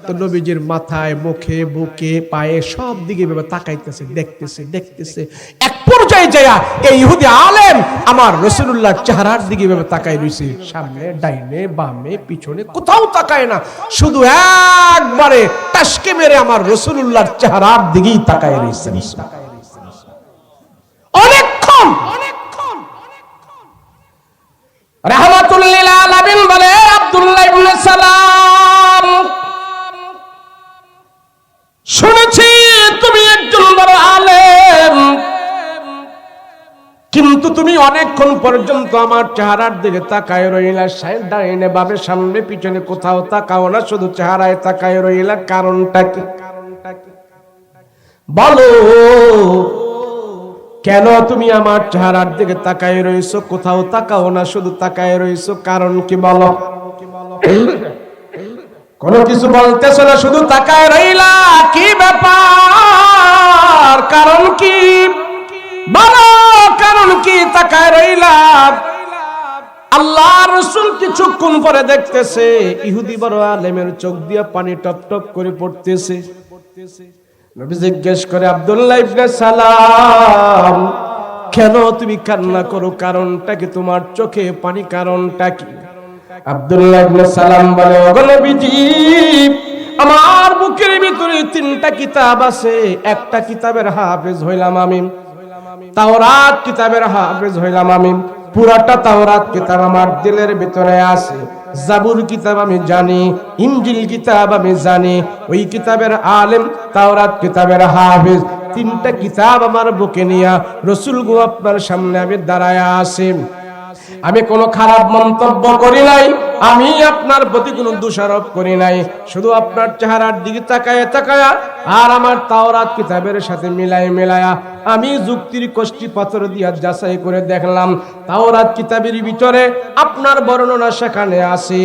তো নবীজির মাথায়, মুখে, বুকে, পায়ে সব দিকে এভাবে তাকাইতেছে, দেখতেছে দেখতেছে। এক পর্যায়ে যায় এই ইহুদি আলেম আমার রাসূলুল্লাহর চেহারার দিকে এভাবে তাকায় রইছে, সামনে, ডাইনে, বামে, পিছনে কোথাও তাকায় না, শুধু একবারে টাসকে মেরে আমার রাসূলুল্লাহর চেহারার দিকেই তাকায় রইছে। অনেকক্ষণ রাহমাতুল লিল আলামিন বলে আব্দুল্লাহ ইবনে সালাম, শুনেছি তুমি একজন বড় আলেম, কিন্তু তুমি অনেকক্ষণ পর্যন্ত আমার চেহারার দিকে তাকায় রইলা, ডাইনে বামে সামনে পিছনে কোথাও তাকাও না, শুধু চেহারায় তাকায় রইলা, কারণটা কি? বলো কেন তুমি আমার চেহারার দিকে তাকায় রইছো, কোথাও তাকাও না, শুধু তাকায় রইছো, কারণ কি বলো? কোনো কিছু বলতেছো না, শুধু তাকায় রইলা, কি ব্যাপার, কারণ কি বলো, কারণ কি তাকায় রইলা? আল্লাহর রাসূল কিছুক্ষণ পরে দেখতেছে ইহুদি বড় আলেমের চোখ দিয়ে পানি টপ টপ করে পড়তেছে। নবী জিজ্ঞেস করে, আব্দুল্লাহ ইবনে সালাম, কেন তুমি কান্না করো, কারণটা কি? তোমার চোখে পানি কারণটা কি? আব্দুল্লাহ ইবনে সালাম বলে, ওগো নবীজি, আমার বুকের ভিতরে 3টা কিতাব আছে, একটা কিতাবের হাফেজ হইলাম আমি, তাওরাত কিতাবের হাফেজ হইলাম আমি, পুরাটা তাওরাত কিতাব আমার দিলের ভিতরে আছে, জাবুর কিতাব আমি জানি, ইনজিল কিতাব আমি জানি, ওই কিতাবের আলেম, তাওরাত কিতাবের হাফেজ, 3টা কিতাব আমার বুকে নিয়া রাসূল গো আপনার সামনে আমি দাঁড়ায়া আছি। আমি কোনো খারাপ মন্তব্য করি নাই, আমি আপনার প্রতি কোনো দোষারোপ করি নাই, শুধু আপনার চেহারার দিকে তাকায় তাকায়া আর আমার তাওরাত কিতাবের সাথে মিলায়া আমি যুক্তির কষ্টি পাথর দিয়া যাচাই করে দেখলাম, তাওরাত কিতাবের ভিতরে আপনার বর্ণনা সেখানে আছে,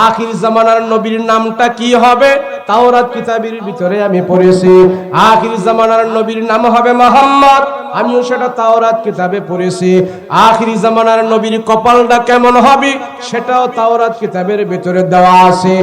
আখির জামানার নবীর নামটা কি হবে, তাওরাত কিতাবের ভিতরে আমি পড়েছি, আখির জামানার নবীর নাম হবে মুহাম্মদ, আমিও সেটা তাওরাত কিতাবে পড়েছি, আখির জামানার নবীর কপালটা কেমন হবে সেটাও তাওরাত কিতাবের ভিতরে দেওয়া আছে,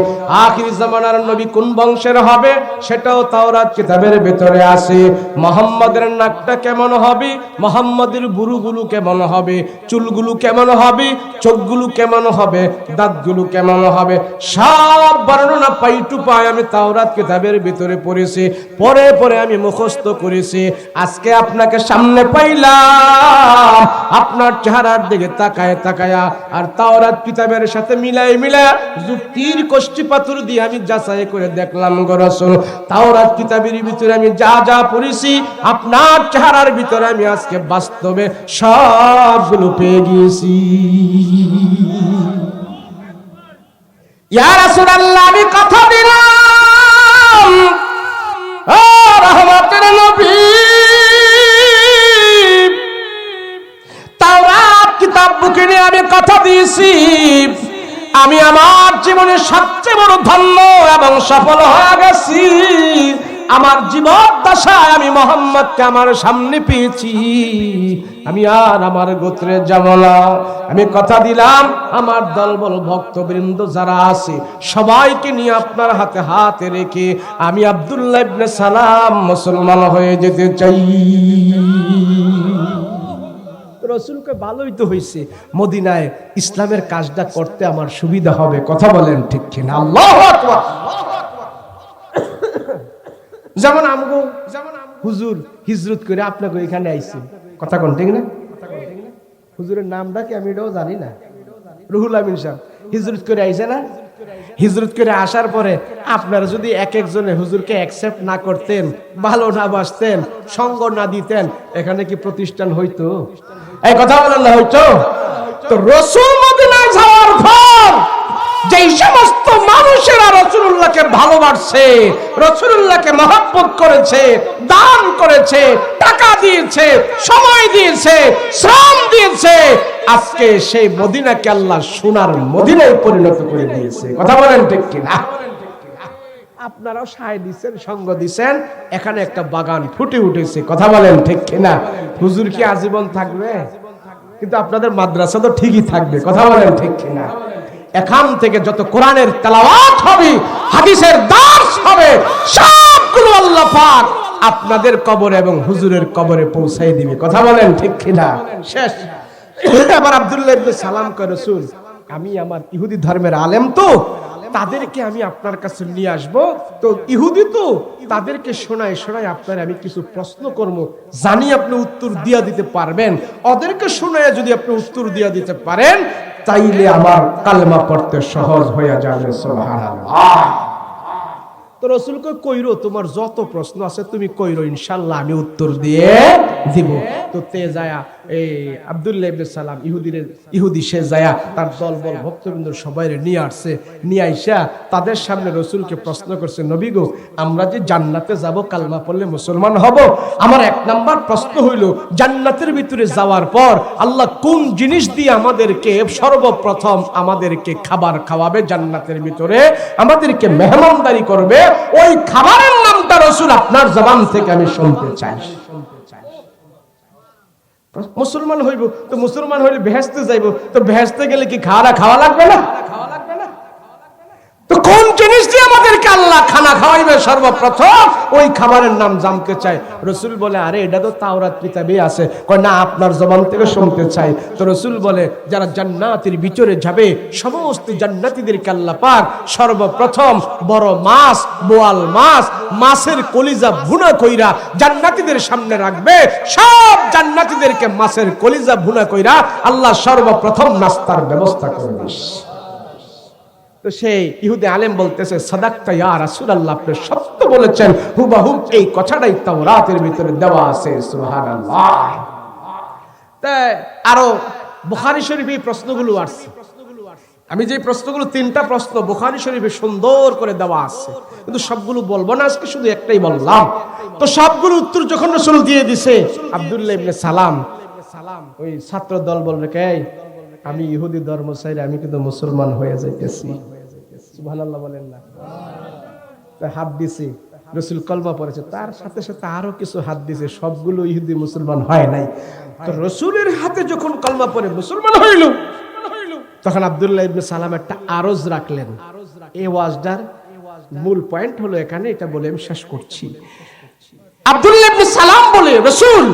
আখির জামানার নবী কোন বংশের হবে সেটাও তাওরাত কিতাবের ভিতরে আছে, মুহাম্মাদের নাকটা কেমন হবে, মুহাম্মাদের বুরুগুলো কেমন হবে, চুলগুলো কেমন হবে, চোখগুলো কেমন হবে, দাঁতগুলো কেমন হবে, সব বর্ণনা পাই টু পাই আমি তাওরাত কিতাবের ভিতরে পড়েছি, পরে পরে আমি মুখস্থ করেছি। আজকে আপনাকে সামনে পাইলাম, আপনার চেহারার দিকে তাকায় তাকায়া আর তাওরাত কিতাবের সাথে মিলায়া যুক্তির কষ্টি পাথর দিয়ে আমি যাচাই করে দেখলাম গো রাসূল, তাওরাত কিতাবের ভিতরে আমি যা যা পড়েছি আপনার চেহারার ভিতরে আমি আজকে বাস্তবে সবগুলো পেয়ে গিয়েছি। ইয়া রাসূলুল্লাহ, আমি কথা দিলাম, ও রহমতের নবী, তাওরাত কিতাব বুকে নিয়ে আমি কথা দিয়েছি, আমি আমার জীবনের সবচেয়ে বড় ধন্য এবং সফল হয়ে গেছি, আমার জীবন দশায় আমি মুহাম্মদকে আমার সামনে পেয়েছি, আমি আর আমার গোত্রে যাব না, আমি কথা দিলাম আমার দলবল ভক্তবৃন্দ যারা আছে সবাইকে নিয়ে আপনার হাতে হাতে রেখে আমি আব্দুল্লাহ ইবনে সালাম মুসলমান হয়ে যেতে চাই। রাসূলকে ভালোই তো হইছে, মদিনায় ইসলামের কাজটা করতে আমার সুবিধা হবে, কথা বলেন ঠিক কিনা? আল্লাহু আকবার। যেমন আমগো হুজুর হিজরত করে আপনাকে এখানে আইছি, কথা কোন ঠিক না? হুজুরের নামটা কি আমি এটাও জানি না, রুহুল আমিন সাহেব হিজরত করে আইছে না? হিজরত করে আসার পরে আপনারা যদি এক একজনে হুজুরকে অ্যাকসেপ্ট না করতেন, ভালো না বাসতেন, সঙ্গ না দিতেন, এখানে কি প্রতিষ্ঠান হইতো? এই কথা বলেন না, হইতো? তো রাসূল মদিনায় যাওয়ার পর যেই সমস্ত মানুষেরা রাসূলুল্লাহকে ভালোবাসে, রাসূলুল্লাহকে মহব্বত করেছে, দান করেছে, টাকা দিয়েছে, সময় দিয়েছে, শ্রম দিয়েছে, আজকে সেই মদিনাকে আল্লাহ সোনার মদিনায় পরিণত করে দিয়েছে, কথা বলেন ঠিক কিনা? আপনারাও সায় দিচ্ছেন, সঙ্গ দিচ্ছেন, এখানে একটা বাগান ফুটে উঠেছে, কথা বলেন ঠিক কিনা? হুজুর কি আজীবন থাকবে? কিন্তু আপনাদের মাদ্রাসা তো ঠিকই থাকবে, কথা বলেন ঠিক কিনা? এখান থেকে যত কোরআনের তেলাওয়াত হবে, হাদিসের দার্স হবে, সবগুলো আল্লাহ পাক আপনাদের কবরে এবং হুজুরের কবরে পৌঁছাই দিবে, কথা বলেন ঠিক কিনা? শেষ। এবার আব্দুল্লাহ ইবনে সালাম কয়, রাসূল আমি আমার ইহুদি ধর্মের আলেম তো, তাদেরকে আমি আপনার কাছে নিয়ে আসব, তো ইহুদি তো তাদেরকে শোনায় আপনার আমি কিছু প্রশ্ন করব, জানি আপনি উত্তর দিয়া দিতে পারবেন, ওদেরকে শোনায় যদি আপনি উত্তর দিয়া দিতে পারেন তাইলে আমার কালেমা পড়তে সহজ হয়ে যাবে। সুবহানাল্লাহ। তো রাসূলকে কইরো, তোমার যত প্রশ্ন আছে তুমি কইরো, ইনশাআল্লাহ আমি উত্তর দিয়ে দিব। তো তে যায়া এই আব্দুল্লাহ ইবনে সালাম ইহুদি সে যায়া তার দলবল ভক্তবৃন্দ সবাইরে নিয়ে আসছে, নিয়ে আইসা তাদের সামনে রাসূলকে প্রশ্ন করছে, নবী গো, আমরা যে জান্নাতে যাব কালমা পড়লে মুসলমান হব, আমার এক নাম্বার প্রশ্ন হইল জান্নাতের ভিতরে যাওয়ার পর আল্লাহ কোন জিনিস দিয়ে আমাদেরকে সর্বপ্রথম আমাদেরকে খাবার খাওয়াবে, জান্নাতের ভিতরে আমাদেরকে মেহমানদারি করবে, ওই খাবারের নামটা রাসূল আপনার জবান থেকে আমি শুনতে চাই। মুসলমান হইব, তো মুসলমান হইলে বেহেশতে যাইব, তো বেহেশতে গেলে কি খাওয়া লাগবে না? তো কোন জিনিস দিয়ে আমাদেরকে আল্লাহ খানা খাওয়াইবে সর্বপ্রথম, ওই খাবারের নাম জানতে চাই। রাসূল বলে, আরে এটা তো তাওরাত কিতাবে আছে। কয় না, আপনার জবান থেকে শুনতে চাই। তো রাসূল বলে, যারা জান্নাতের ভিতরে যাবে সমস্ত জান্নাতীদেরকে আল্লাহ পাক সর্বপ্রথম বড় মাছ, বোয়াল মাছ, মাছের কলিজা ভুনা কইরা জান্নাতীদের সামনে রাখবে। সব জান্নাতীদেরকে মাছের কলিজা ভুনা কইরা আল্লাহ সর্বপ্রথম নাস্তার ব্যবস্থা করবে। তো সেই ইহুদি আলেম বলতেছে, সাদাক্তা ইয়া রাসূলুল্লাহ, আপনি সত্য বলেছেন, হুবহু এই কথাটাই তাওরাতের ভিতরে দেওয়া আছে। সুবহানাল্লাহ। তাই আরো বুখারী শরীফে প্রশ্নগুলো আসছে। আমি যে প্রশ্নগুলো, তিনটা প্রশ্ন বুখারী শরীফে সুন্দর করে দেওয়া আছে, কিন্তু সবগুলো বলবো না আজকে, শুধু একটাই বললাম। তো সবগুলো উত্তর যখন রাসূল দিয়ে দিছে, আব্দুল্লাহ ইবনে সালাম ওই ছাত্র দল বলবে, আমি ইহুদি ধর্ম চাইলে আমি কিন্তু মুসলমান হয়ে যাইতেছি। সুবহানাল্লাহ বলেন না? হাত দিছে, রাসূল কলমা পড়েছে, তার সাথে সাথে আরো কিছু হাত দিছে, সবগুলো ইহুদি মুসলমান হয় নাই। তো রাসূলের হাতে যখন কলমা পড়ে মুসলমান হইল, তখন আব্দুল্লাহ ইবনে সালাম একটা আরজ রাখলেন। এই ওয়াজটার মূল পয়েন্ট হলো এখানে, এটা বলে আমি শেষ করছি। আব্দুল্লাহ ইবনে সালাম বলে, রাসূল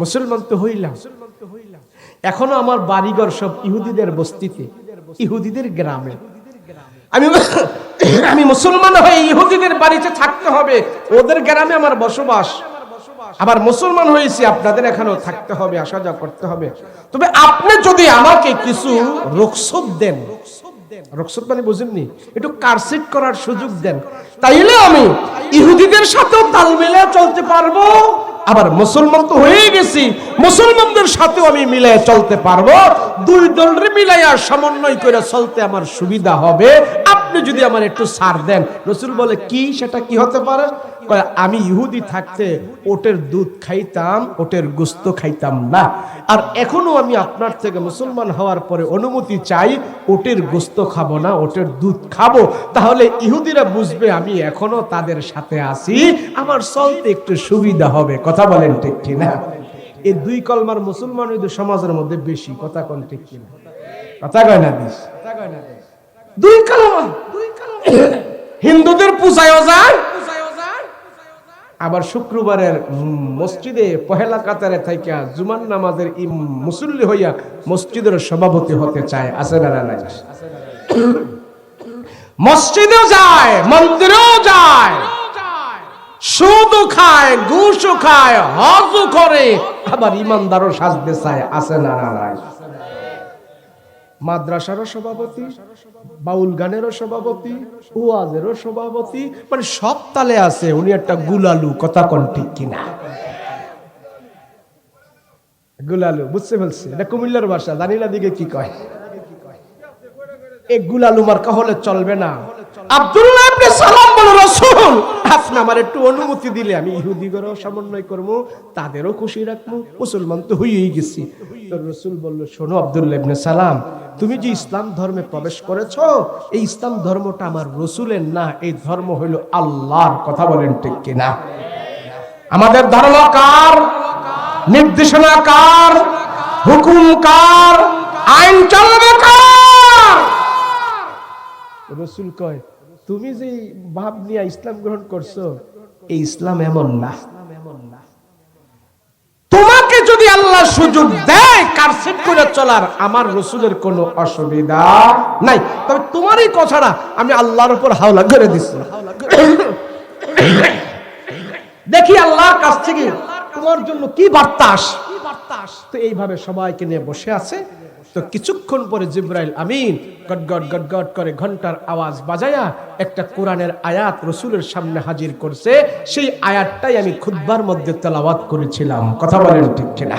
মুসলমান তো হইলাম, এখনো আমার বাড়িঘর সব ইহুদিদের বস্তিতে, ইহুদিদের গ্রামে, আমি মুসলমান হয়ে ইহুদিদের বাড়িতে থাকতে হবে, ওদের গ্রামে আমার বসবাস, আবার মুসলমান হয়েছি, আপনাদের এখানেও থাকতে হবে, আসা যাওয়া করতে হবে। তবে আপনি যদি আমাকে কিছু রুখসত দেন, রুখসত মানে বুঝেননি, একটু কারসিট করার সুযোগ দেন, তাইলে আমি ইহুদিদের সাথেও তাল মিলিয়ে চলতে পারবো, আবার মুসলমান তো হয়ে গেছি, মুসলমানদের সাথেও আমি মিলিয়ে চলতে পারবো, দুই দলের মিলাইয়া সমন্বয় করে চলতে আমার সুবিধা হবে, আপনি যদি আমার একটু ছাড় দেন। রাসূল বলে, কি সেটা কি হতে পারে? আমি ইহুদি থাকতে ওটের দুধ খাইতাম, ওটের গোশত খাইতাম না, আর এখনো আমি আপনার থেকে মুসলমান হওয়ার পরে অনুমতি চাই, ওটের গোশত খাবো না, ওটের দুধ খাবো, তাহলে ইহুদিরা বুঝবে আমি এখনো তাদের সাথে আছি, আমার চলতে একটু সুবিধা হবে। কথা বলেন ঠিক কিনা? এই দুই কলমার মুসলমান সমাজের মধ্যে বেশি, কথা কোন ঠিক কিনা? কথা কয় না দিস, দুই কলমা হিন্দুদের পূজায়ও যায়, আবার শুক্রবারের মসজিদে পহেলা কাতারে থাইকা জুমার নামাজের মুসল্লি হইয়া মসজিদের সভাপতি হতে চায়। আছে না নাই? মসজিদেও যায়, মন্দিরেও যায়, সুদও খায়, ঘুষও খায়, হজও করে, আবার ইমানদারও সাজতে চায়। আছে না নাই? মাদ্রাসারও সভাপতি, বাউল গানেরও সভাপতি, ওয়াজেরও সভাপতি, মানে সব তালে আছে উনি একটা গুলালু। কথা কোন ঠিক কিনা? গুলালু বুঝতে ফেলছে, এটা কুমিল্লার ভাষা, জানি না দিকে কি কয়। এই গুলালু মার্কা হলে চলবে না। আব্দুল্লাহ ইবনে সালাম বলে, রাসূল আপনি আমার একটু অনুমতি দিলে আমি ইহুদিদেরও সমন্বয় করব, তাদেরও খুশি রাখবো, মুসলমান তো হয়েই গেছি। তো রাসূল বলল, শোনো আব্দুল্লাহ ইবনে সালাম, তুমি যে ইসলাম ধর্মে প্রবেশ করেছো, এই ইসলাম ধর্মটা আমার রাসূলের না, এই ধর্ম হইল আল্লাহর। কথা বলেন ঠিক কিনা? আমাদের ধর্ম কার? নির্দেশনা কার? হুকুম কার? আইন চলবে কার? রাসূল কয়, তুমি যে ভাব নিয়ে ইসলাম গ্রহণ করছো, এই ইসলাম এমন না। তোমাকে যদি আল্লাহ সুযোগ দেয় কারসেট করে চলার, আমার রাসূলের কোনো অসুবিধা নাই, তবে তোমার এই কথাটা আমি আল্লাহর উপর হাওলা করে দিচ্ছি। দেখি আল্লাহর কাছ থেকে তোমার জন্য কি বার্তা আসে। তো এইভাবে সবাইকে নিয়ে বসে আছে। তো কিছুক্ষণ পরে জিবরাইল আমিন গটগট গটগট করে ঘন্টার আওয়াজ বাজায়া একটা কোরআনের আয়াত রাসূলের সামনে হাজির করছে। সেই আয়াতটাই আমি খুতবার মধ্যে তেলাওয়াত করেছিলাম। কথা বলেন ঠিক কিনা?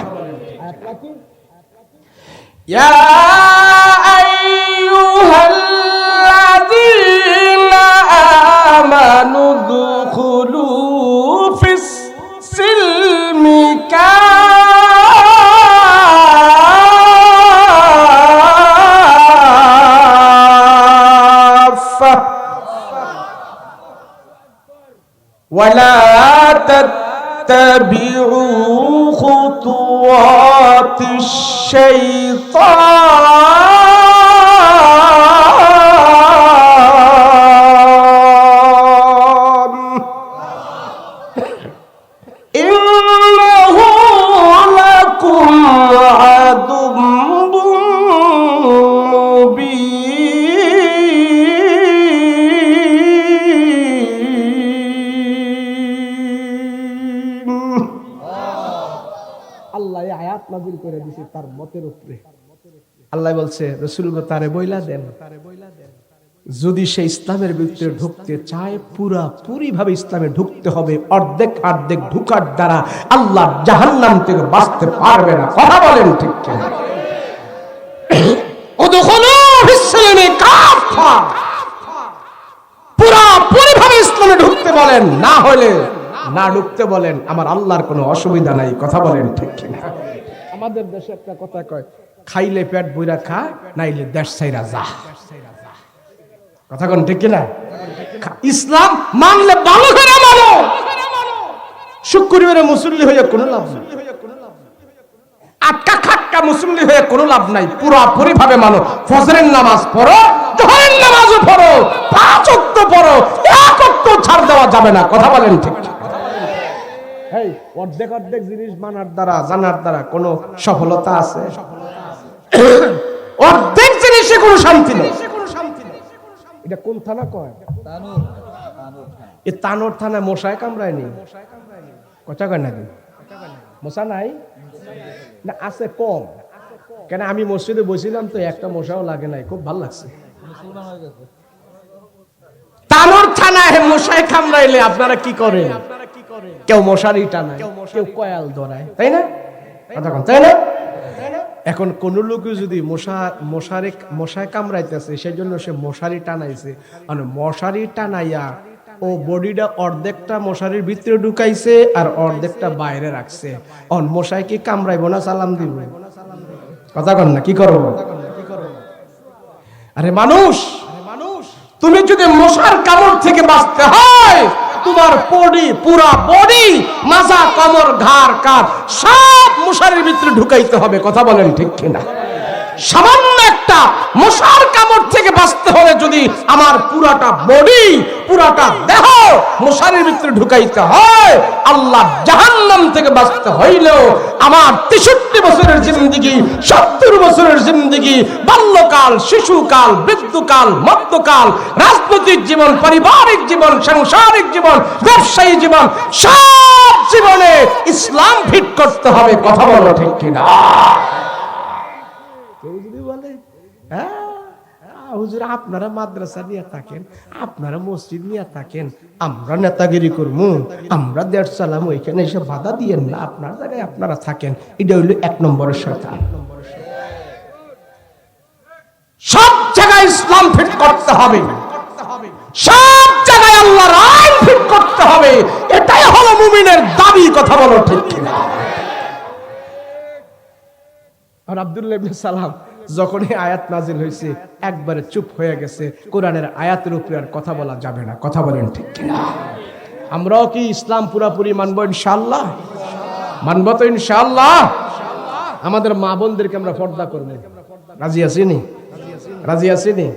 ইয়া আইয়ুহাল্লাযীনা আমানু দুখুলু ফিস সিলমি কাফা ওয়ালা তাত্তাবিউ খুতুওয়াতিশ শাইতান ইন্নাহু লাকুম আদুব্বুম মুবিন। আল্লাহ এই আয়াত নাযিল করে দিয়েছে তার মতের উপরে। আল্লাহ বলছে রাসূল গো তারে বইলা দেন, যদি সে ইসলামের ভিতরে ঢুকতে চায় পুরাপুরি ভাবে ইসলামে ঢুকতে হবে। অর্ধেক অর্ধেক ঢুকার দ্বারা আল্লাহ জাহান্নাম থেকে বাঁচতে পারবে না। কথা বলেন ঠিক কিনা? উদখুলু ফিস-সিলমি কাফা, পুরাপুরি ভাবে ইসলামে ঢুকতে বলেন, না হলে না ঢুকতে বলেন, আমার আল্লাহর কোনো অসুবিধা নাই। কথা বলেন ঠিক কিনা? আমাদের দেশে একটা কথা কয়, খাইলে পেট বইরা খা, নাইলে দেশ ছাইরা যা। কথা কোন ঠিক কিনা? ইসলাম মানলে ভালো করে মানো, শুক্রবারে মুসল্লি হয়ে কোনো লাভ নাই, আটকা খাটকা মুসল্লি হয়ে কোনো লাভ নাই। পুরাপুরি ভাবে মানো। ফজরের নামাজ পড়ো, জোহরের নামাজও পড়ো, 5 ওয়াক্ত পড়ো, 1 ওয়াক্ত ছাড় দেওয়া যাবে না। কথা বলেন ঠিক কিনা? এই অর্ধেক অর্ধেক জিনিস মানার দ্বারা জানার দ্বারা কোনো সফলতা আছে? অর্ধেক জিনিসে কোনো শান্তি নেই। এটা কোন থানা কয়? এই তানোর থানা মশায় কামড়ায়নি? কথা কয় নাকি? মশা নাই না? আছে কম। কেন আমি মসজিদে বসছিলাম তো একটা মশাও লাগে নাই, খুব ভালো লাগছে। তানোর থানায় মশায় কামড়াইলে আপনারা কি করেন? কেউ মশারি টানায়, কেউ কয়াল ধরায়, তাই না? কথা কন, তাই না? এখন কোন লোক যদি মশায় কামড়াইতেছে সেই জন্য সে মশারি টানাইছে, মানে মশারি টানাইয়া ও বডিটা অর্ধেকটা মশারির ভিতরে ঢুকাইছে আর অর্ধেকটা বাইরে রাখছে। অন মশাই কি কামড়াইবো না সালাম দিব? কথা কন না, কি করবো? আরে মানুষ, তুমি যদি মশার কামড় থেকে বাঁচতে হয়, তোমার পুরা বডি, মাজা, কোমর, ঘাড়, কাঁধ সব মশারির ভিতরে ঢুকাইতে হবে। কথা বলেন ঠিক কিনা? সামান্য একটা মশার কামড় থেকে বাঁচতে হলে যদি আমার পুরাটা বডি, পুরাটা দেহ মশারির ভিতরে ঢুকাইতে হয়, আল্লাহ জাহান্নাম থেকে বাঁচতে হইলেও আমার 63 বছরের জিন্দেগি, 70 বছরের জিন্দেগি, বাল্যকাল, শিশুকাল, বৃদ্ধকাল, মধ্যকাল, রাজনৈতিক জীবন, পারিবারিক জীবন, সাংসারিক জীবন, ব্যবসায়ী জীবন, সব জীবনে ইসলাম ফিট করতে হবে। কথা বলো ঠিক কিনা? কেউ যদি বলে হুজুর আপনারা মাদ্রাসা নিয়ে থাকেন, আপনারা মসজিদ নিয়ে থাকেন, আমরা নেতাগিরি করবো, আমরা দেশ চালামো, এখানে এসে বাধা দিয়েন না, আপনার জায়গায় আপনারা থাকেন, এটা হইল 1 নম্বরের শয়তান। সব জায়গায় ইসলাম ফিট করতে হবে, সব জায়গায় আল্লাহর আইন ফিট করতে হবে, এটাই হলো মুমিনের দাবি। কথা বলো ঠিক কিনা? আর আব্দুল্লাহ ইবনে সালাম যখন এই আয়াত নাজিল হয়েছে একবারে চুপ হয়ে গেছে। কোরআনের আয়াতের উপরে আর কথা বলা যাবে না। কথা বলেন ঠিক কিনা? আমরাও কি ইসলাম পুরাপুরি মানবো ইনশাআল্লাহ? মানবো তো ইনশাআল্লাহ? আমাদের মা বোনদেরকে আমরা পর্দা করব, রাজি আছিনি? রাজি আছিনি?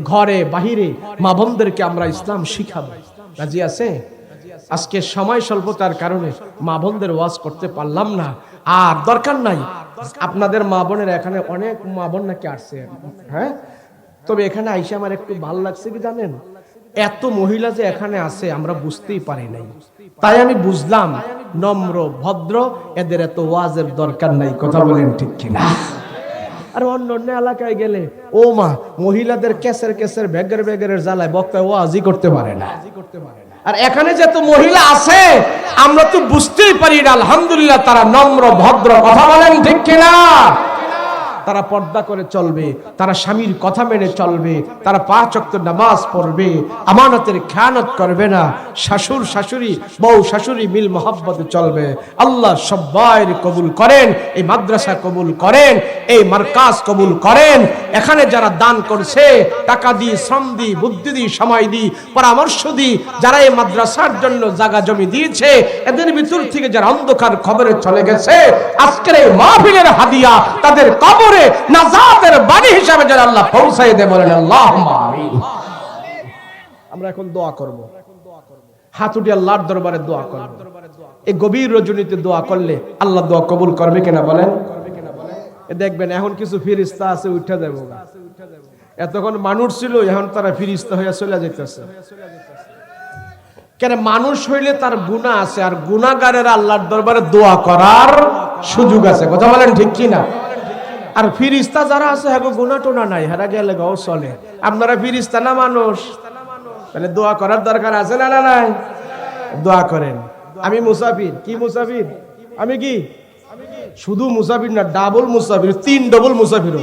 ঘরে বাহিরে মা বোনদেরকে আমরা ইসলাম শিখাবো, রাজি আছে? আজকে সময় স্বল্পতার কারণে মা বোনদের ওয়াজ করতে পারলাম না, আর দরকার নাই। আপনাদের মা বোনের এখানে অনেক মা বোন নাকি আসছে, হ্যাঁ? তবে এখানে আইসা আমার একটু ভালো লাগছে কি জানেন, এত মহিলা যে এখানে আছে আমরা বুঝতেই পারি নাই। তাই আমি বুঝলাম নম্র ভদ্র, এদের এত ওয়াজের দরকার নাই। কথা বলেন ঠিক কিনা? আর অন্য অন্য এলাকায় গেলে ও মা মহিলাদের কেসের ব্যাগের জ্বালায় বক্তায় ওয়াজি করতে পারে না। আর এখানে যে তো মহিলা আছে আমরা তো বুঝতেই পারি না, আলহামদুলিল্লাহ তারা নম্র ভদ্র, কথা বলেন ঠিক কিনা? তারা পর্দা করে চলবে, তারা স্বামীর কথা মেনে চলবে, তারা 5 ওয়াক্ত নামাজ পড়বে, আমানতের খেয়ানত করবে না, শাশুর শাশুড়ি বউ শাশুড়ি মিল মহব্বতে চলবে। আল্লাহ সবাইর কবুল করেন, এই মাদ্রাসা কবুল করেন, এই মার্কাজ কবুল করেন। এখানে যারা দান করছে, টাকা দিয়ে, শ্রম দিয়ে, বুদ্ধি দিয়ে, সময় দিয়ে, পরামর্শ দিয়ে যারা এই মাদ্রাসার জন্য জায়গা জমি দিয়েছে, এদের ভিতর থেকে যারা অন্ধকার খবরে চলে গেছে, আজকের এই মাহফিলের হাদিয়া তাদের কবর নাজাতের বাণী হিসাবে যেন আল্লাহ পৌঁছায় দেয়, বলেন আল্লাহুম্মা আমিন। আমরা এখন দোয়া করব, হাত উঠে আল্লাহর দরবারে দোয়া করব। এই গভীর রজনীতে দোয়া করলে আল্লাহ দোয়া কবুল করবে কিনা বলেন? দেখবেন এখন কিছু ফেরেশতা আছে উঠে যাবে, এতক্ষণ মানুষ ছিল এখন তারা ফেরেশতা হয়ে চলে যাইতেছে। কেন? মানুষ হইলে তার গুনাহ আছে, আর গুনাহগারের আল্লাহর দরবারে দোয়া করার সুযোগ আছে, কথা বলেন ঠিক কিনা? আর ফিরিস্তা যারা আছে হ্যাঁ গুনাহ টোনা নাই, হেরা গেলে গাও চলে। আপনারা ফিরিস্তা না মানুষ, তাহলে দোয়া করার দরকার আছে না নাই? দোয়া করেন। আমি মুসাফির, কি মুসাফির? আমি কি শুধু মুসাফির না, ডাবল মুসাফির, 3 ডবল মুসাফির।